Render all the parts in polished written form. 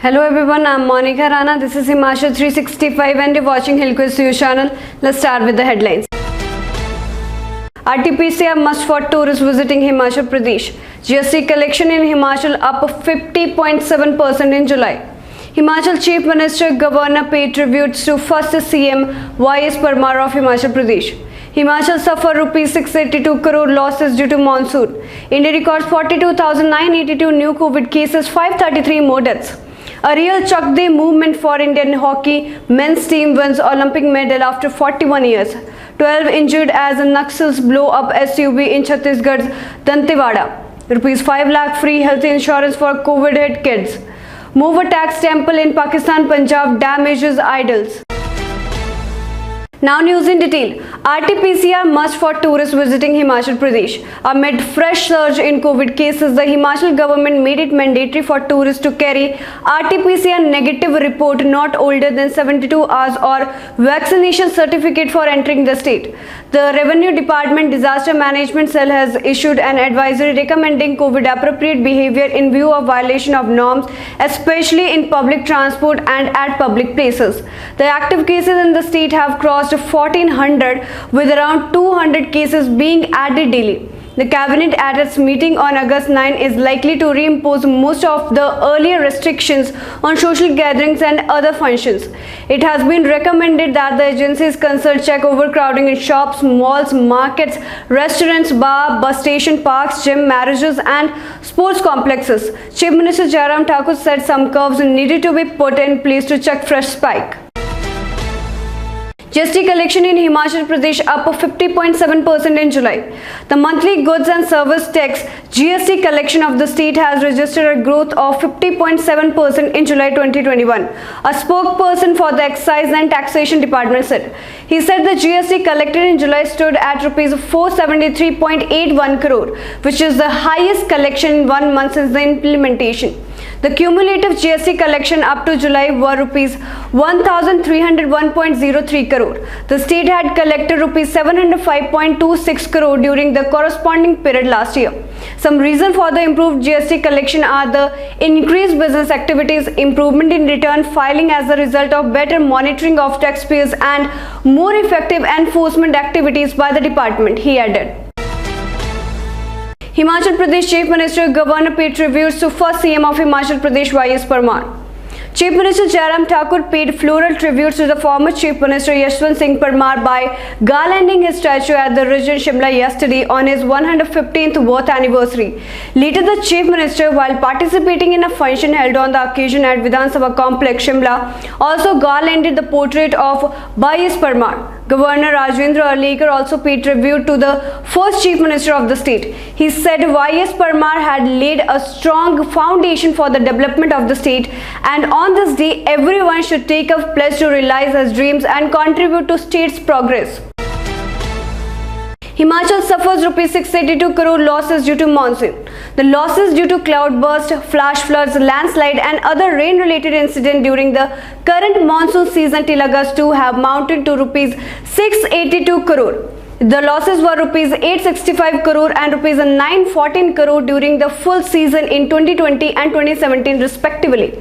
Hello everyone, I'm Monica Rana. This is Himachal 365 and you're watching Hillquiz News channel. Let's start with the headlines. RT-PCR must for tourists visiting Himachal Pradesh. GST collection in Himachal up 50.7% in July. Himachal Chief Minister Governor paid tributes to first CM YS Parmar of Himachal Pradesh. Himachal suffered Rs 682 crore losses due to monsoon. India records 42,982 new COVID cases, 533 more deaths. A real Chak De movement for Indian hockey men's team wins Olympic medal after 41 years. 12 injured as Naxals blow up SUV in Chhattisgarh's Dantewada. Rs 5 lakh free health insurance for COVID hit kids. Move attacks temple in Pakistan, Punjab damages idols. Now news in detail. RT-PCR must for tourists visiting Himachal Pradesh. Amid fresh surge in COVID cases, the Himachal government made it mandatory for tourists to carry RT-PCR negative report not older than 72 hours or vaccination certificate for entering the state. The Revenue Department Disaster Management Cell has issued an advisory recommending COVID-appropriate behavior in view of violation of norms, especially in public transport and at public places. The active cases in the state have crossed 1,400 with around 200 cases being added daily. The cabinet at its meeting on August 9 is likely to reimpose most of the earlier restrictions on social gatherings and other functions. It has been recommended that the agencies concerned check overcrowding in shops, malls, markets, restaurants, bus station, parks, gym, marriages and sports complexes. Chief Minister Jairam Thakur said some curves needed to be put in place to check fresh spike. GST collection in Himachal Pradesh up 50.7% in July. The monthly goods and service tax GST collection of the state has registered a growth of 50.7% in July 2021. A spokesperson for the Excise and Taxation Department said. He said the GST collected in July stood at Rs 473.81 crore, which is the highest collection in 1 month since the implementation. The cumulative GST collection up to July were Rs 1,301.03 crore. The state had collected Rs 705.26 crore during the corresponding period last year. Some reason for the improved GST collection are the increased business activities, improvement in return filing as a result of better monitoring of taxpayers and more effective enforcement activities by the department, he added. Himachal Pradesh Chief Minister Governor paid tributes to first CM of Himachal Pradesh YS Parmar. Chief Minister Jairam Thakur paid floral tributes to the former Chief Minister Yashwant Singh Parmar by garlanding his statue at the Ridge in Shimla yesterday on his 115th birth anniversary. Later, the Chief Minister, while participating in a function held on the occasion at Vidhan Sabha Complex, Shimla, also garlanded the portrait of YS Parmar. Governor Rajendra Arlikar also paid tribute to the first Chief Minister of the state. He said YS Parmar had laid a strong foundation for the development of the state, and on this day, everyone should take a pledge to realize his dreams and contribute to state's progress. Himachal suffers Rs 682 crore losses due to monsoon. The losses due to cloudburst, flash floods, landslide and other rain-related incidents during the current monsoon season till August 2 have mounted to Rs 682 crore. The losses were Rs 865 crore and Rs 914 crore during the full season in 2020 and 2017 respectively.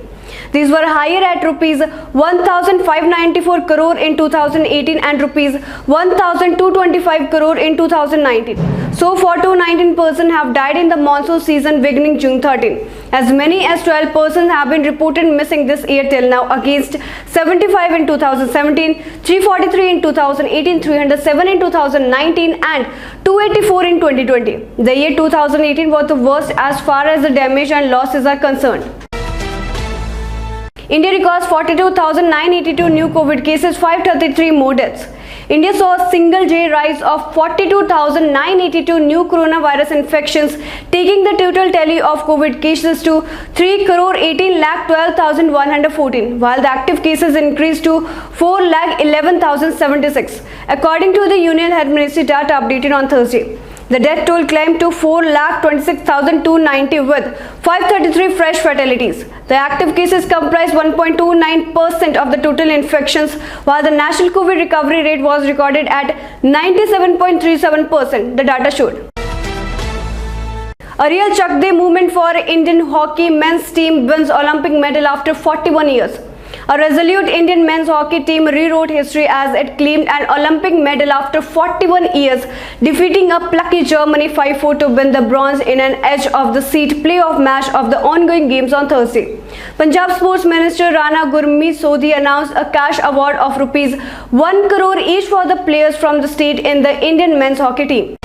These were higher at Rs 1,594 crore in 2018 and Rs 1,225 crore in 2019. So far, 219 persons have died in the monsoon season beginning June 13. As many as 12 persons have been reported missing this year till now, against 75 in 2017, 343 in 2018, 307 in 2019 and 284 in 2020. The year 2018 was the worst as far as the damage and losses are concerned. India records 42,982 new COVID cases, 533 more deaths. India saw a single-day rise of 42,982 new coronavirus infections, taking the total tally of COVID cases to 3,18,12,114, while the active cases increased to 4,11,076, according to the Union Health Ministry data updated on Thursday. The death toll climbed to 4,26,290 with 533 fresh fatalities. The active cases comprise 1.29% of the total infections, while the national COVID recovery rate was recorded at 97.37%, the data showed. A real Chak De movement for Indian hockey men's team wins Olympic medal after 41 years. A resolute Indian men's hockey team rewrote history as it claimed an Olympic medal after 41 years, defeating a plucky Germany 5-4 to win the bronze in an edge-of-the-seat playoff match of the ongoing games on Thursday. Punjab Sports Minister Rana Gurmeet Sodhi announced a cash award of rupees 1 crore each for the players from the state in the Indian men's hockey team.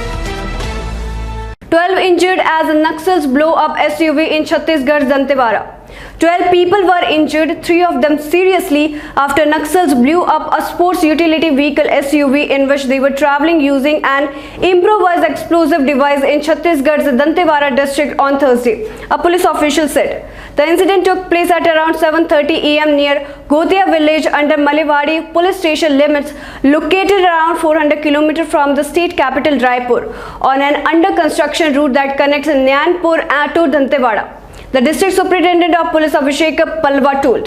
12 injured as Naxals blow up SUV in Chhattisgarh's Dantewada. 12 people were injured, 3 of them seriously, after Naxals blew up a sports utility vehicle SUV in which they were traveling using an improvised explosive device in Chhattisgarh's Dantewada district on Thursday, a police official said. The incident took place at around 7:30 am near Gotia village under Malewadi police station limits, located around 400 km from the state capital Raipur, on an under construction route that connects Nyanpur to Dantewada. The district superintendent of police Abhishek Palwa told.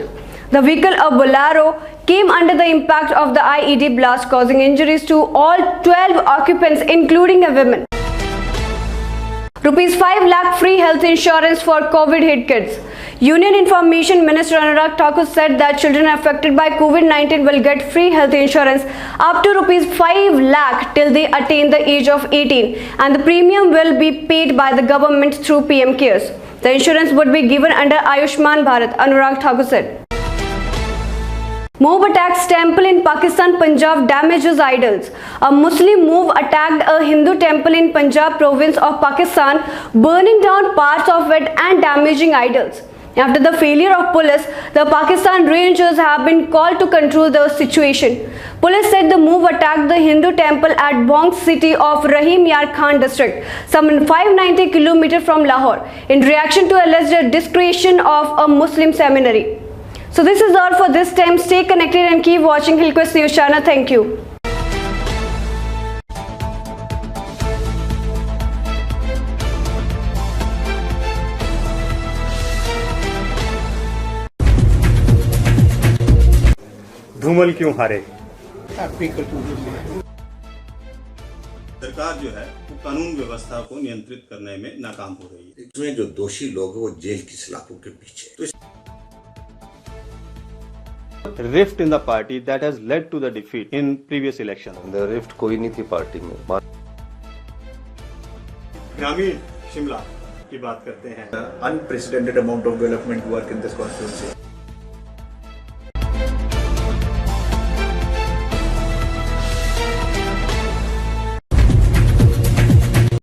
The vehicle, a Bolero, came under the impact of the IED blast, causing injuries to all 12 occupants, including a woman. Rupees 5 lakh free health insurance for COVID hit kids. Union Information Minister Anurag Thakur said that children affected by COVID-19 will get free health insurance up to rupees 5 lakh till they attain the age of 18, and the premium will be paid by the government through PM CARES. The insurance would be given under Ayushman Bharat, Anurag Thakur said. Mob attacks temple in Pakistan, Punjab damages idols. A Muslim mob attacked a Hindu temple in Punjab province of Pakistan, burning down parts of it and damaging idols. After the failure of police, the Pakistan Rangers have been called to control the situation. Police said the move attacked the Hindu temple at Bong city of Rahim Yar Khan district, some 590 km from Lahore, in reaction to alleged desecration of a Muslim seminary. So this is all for this time. Stay connected and keep watching Hillquest News channel. Thank you. Dhumal क्यों हारे? सरकार जो है वो कानून व्यवस्था को नियंत्रित करने में नाकाम हो रही है। इसमें जो दोषी लोग हैं वो जेल की सलाखों के पीछे। तो rift in the party that has led to the defeat in previous election. The rift कोई नहीं थी पार्टी में। ग्रामीण शिमला की बात करते हैं। Unprecedented amount of development work in this constituency.